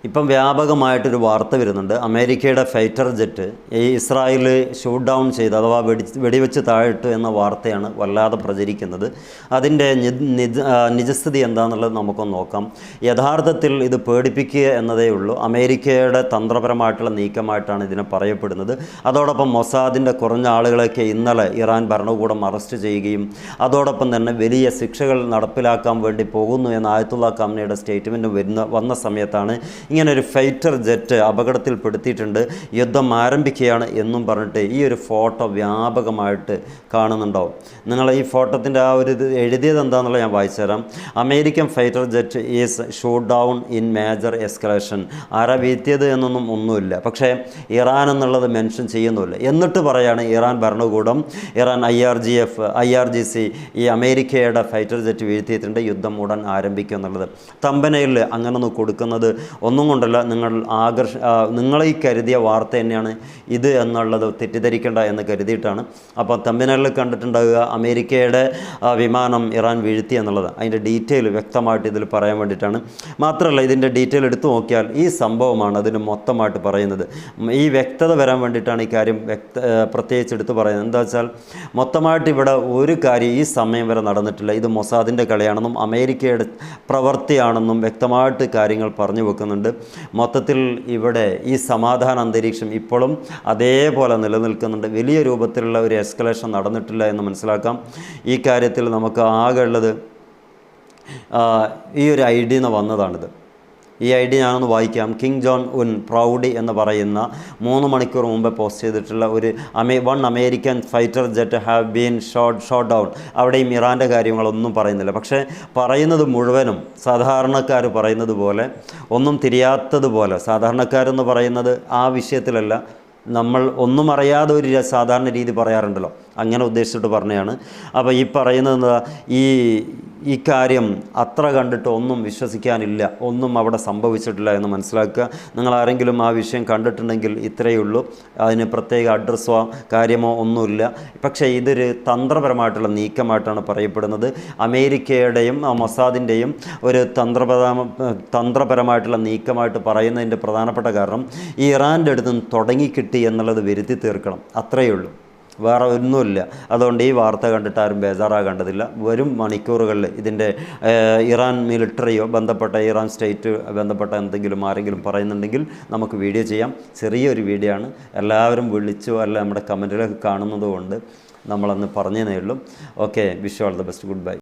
ഇപ്പം വ്യാപകമായിട്ടൊരു വാർത്ത വരുന്നുണ്ട്. അമേരിക്കയുടെ ഫൈറ്റർ ജെറ്റ് ഈ ഇസ്രായേൽ ഷൂട്ട് ഡൗൺ ചെയ്ത് അഥവാ വെടിവെച്ച് താഴിട്ടു എന്ന വാർത്തയാണ് വല്ലാതെ പ്രചരിക്കുന്നത്. അതിൻ്റെ നിജസ്ഥിതി എന്താണെന്നുള്ളത് നമുക്കൊന്ന് നോക്കാം. യഥാർത്ഥത്തിൽ ഇത് പേടിപ്പിക്കുക എന്നതേ ഉള്ളൂ. അമേരിക്കയുടെ തന്ത്രപരമായിട്ടുള്ള നീക്കമായിട്ടാണ് ഇതിനെ പറയപ്പെടുന്നത്. അതോടൊപ്പം മൊസാദിൻ്റെ കുറഞ്ഞ ആളുകളെയൊക്കെ ഇന്നലെ ഇറാൻ ഭരണകൂടം അറസ്റ്റ് ചെയ്യുകയും അതോടൊപ്പം തന്നെ വലിയ ശിക്ഷകൾ നടപ്പിലാക്കാൻ വേണ്ടി പോകുന്നു എന്ന ആയത്തുള്ള ഖാംനയുടെ സ്റ്റേറ്റ്മെൻറ്റ് വന്ന സമയത്താണ് ഇങ്ങനൊരു ഫൈറ്റർ ജെറ്റ് അപകടത്തിൽപ്പെടുത്തിയിട്ടുണ്ട്, യുദ്ധം ആരംഭിക്കുകയാണ് എന്നും പറഞ്ഞിട്ട് ഈ ഒരു ഫോട്ടോ വ്യാപകമായിട്ട് കാണുന്നുണ്ടാവും. നിങ്ങൾ ഈ ഫോട്ടോത്തിൻ്റെ ആ ഒരു ഇത് എഴുതിയത് എന്താണെന്നുള്ളത് ഞാൻ വായിച്ചു തരാം. American fighter jet is shoot down in major escalation. ആരാ വീഴ്ത്തിയത് എന്നൊന്നും ഒന്നുമില്ല, പക്ഷേ ഇറാൻ എന്നുള്ളത് മെൻഷൻ ചെയ്യുന്നുമില്ല. എന്നിട്ട് പറയാണ് ഇറാൻ ഭരണകൂടം, ഇറാൻ IRGC ഈ അമേരിക്കയുടെ ഫൈറ്റർ ജെറ്റ് വീഴ്ത്തിയിട്ടുണ്ട്, യുദ്ധം ഉടൻ ആരംഭിക്കും എന്നുള്ളത്. തമ്പനയിൽ അങ്ങനൊന്നും കൊടുക്കുന്നത് ഒന്നും കൊണ്ടല്ല, നിങ്ങളെ ഈ കരുതിയ വാർത്ത തന്നെയാണ് ഇത് എന്നുള്ളത് തെറ്റിദ്ധരിക്കേണ്ട എന്ന് കരുതിയിട്ടാണ്. അപ്പോൾ തമ്പനയിൽ കണ്ടിട്ടുണ്ടാവുക അമേരിക്കയുടെ വിമാനം ഇറാൻ വീഴ്ത്തി എന്നുള്ളത്. അതിൻ്റെ ഡീറ്റെയിൽ വ്യക്തമായിട്ട് ഇതിൽ പറയാൻ വേണ്ടിയിട്ടാണ്. മാത്രമല്ല ഇതിൻ്റെ ഡീറ്റെയിൽ എടുത്തു നോക്കിയാൽ ഈ സംഭവമാണ് അതിന് മൊത്തമായിട്ട് പറയുന്നത്. ഈ വ്യക്തത വരാൻ വേണ്ടിയിട്ടാണ് ഈ കാര്യം പ്രത്യേകിച്ച് എടുത്ത് പറയുന്നത്. എന്താ വെച്ചാൽ മൊത്തമായിട്ട് ഇവിടെ ഒരു കാര്യം ഈ സമയം വരെ നടന്നിട്ടില്ല. ഇത് മൊസാദിൻ്റെ കളിയാണെന്നും അമേരിക്കയുടെ പ്രവൃത്തിയാണെന്നും വ്യക്തമായിട്ട് കാര്യങ്ങൾ പറഞ്ഞു വെക്കുന്നുണ്ട്. മൊത്തത്തിൽ ഇവിടെ ഈ സമാധാന അന്തരീക്ഷം ഇപ്പോഴും അതേപോലെ നിലനിൽക്കുന്നുണ്ട്. വലിയ രൂപത്തിലുള്ള ഒരു എസ്കലേഷൻ നടന്നിട്ടില്ല എന്ന് മനസ്സിലാക്കാം. ഈ കാര്യത്തിൽ നമുക്ക് ആകെ ഉള്ളത് ഈ ഒരു ഐഡിയ നിന്ന് വന്നതാണിത്. ഈ ഐഡിയ ഞാനൊന്ന് വായിക്കാം. കിങ് ജോൺ ഉൻ പ്രൗഡി എന്ന് പറയുന്ന 3 മണിക്കൂർ മുമ്പ് പോസ്റ്റ് ചെയ്തിട്ടുള്ള ഒരു American fighter jet have been shot down. അവിടെയും ഇറാൻ്റെ കാര്യങ്ങളൊന്നും പറയുന്നില്ല. പക്ഷേ പറയുന്നത് മുഴുവനും സാധാരണക്കാർ പറയുന്നത് പോലെ, ഒന്നും തിരിയാത്തതുപോലെ. സാധാരണക്കാരെന്ന് പറയുന്നത് ആ വിഷയത്തിലല്ല, നമ്മൾ ഒന്നും അറിയാതെ ഒരു സാധാരണ രീതി പറയാറുണ്ടല്ലോ, അങ്ങനെ ഉദ്ദേശിച്ചിട്ട് പറഞ്ഞതാണ്. അപ്പോൾ ഈ പറയുന്നത് ഈ കാര്യം അത്ര കണ്ടിട്ട് ഒന്നും വിശ്വസിക്കാനില്ല, ഒന്നും അവിടെ സംഭവിച്ചിട്ടില്ല എന്ന് മനസ്സിലാക്കുക. നിങ്ങൾ ആരെങ്കിലും ആ വിഷയം കണ്ടിട്ടുണ്ടെങ്കിൽ ഇത്രയേ ഉള്ളൂ. അതിന് പ്രത്യേക അഡ്രസ്സോ കാര്യമോ ഒന്നുമില്ല. പക്ഷേ ഇതൊരു തന്ത്രപരമായിട്ടുള്ള നീക്കമായിട്ടാണ് പറയപ്പെടുന്നത്. അമേരിക്കയുടെയും മൊസാദിൻ്റെയും ഒരു തന്ത്രപരമായിട്ടുള്ള നീക്കമായിട്ട് പറയുന്നതിൻ്റെ പ്രധാനപ്പെട്ട കാരണം ഈ ഇറാൻ്റെ അടുത്ത് നിന്ന് തുടങ്ങിക്കിട്ടി എന്നുള്ളത് വരുത്തി തീർക്കണം, അത്രയേ ഉള്ളൂ, വേറെ ഒന്നുമില്ല. അതുകൊണ്ട് ഈ വാർത്ത കണ്ടിട്ട് ആരും ബേജാറാകേണ്ടതില്ല. വരും മണിക്കൂറുകളിൽ ഇതിൻ്റെ ഇറാൻ മിലിറ്ററിയോ ബന്ധപ്പെട്ട ഇറാൻ സ്റ്റേറ്റ് ബന്ധപ്പെട്ട ആരെങ്കിലും പറയുന്നുണ്ടെങ്കിൽ നമുക്ക് വീഡിയോ ചെയ്യാം. ചെറിയൊരു വീഡിയോ ആണ്, എല്ലാവരും വിളിച്ചോ അല്ല നമ്മുടെ കമൻറ്റിലൊക്കെ കാണുന്നത് കൊണ്ട് നമ്മളന്ന് പറഞ്ഞതേ ഉള്ളൂ. Okay, wish you all the best, good bye.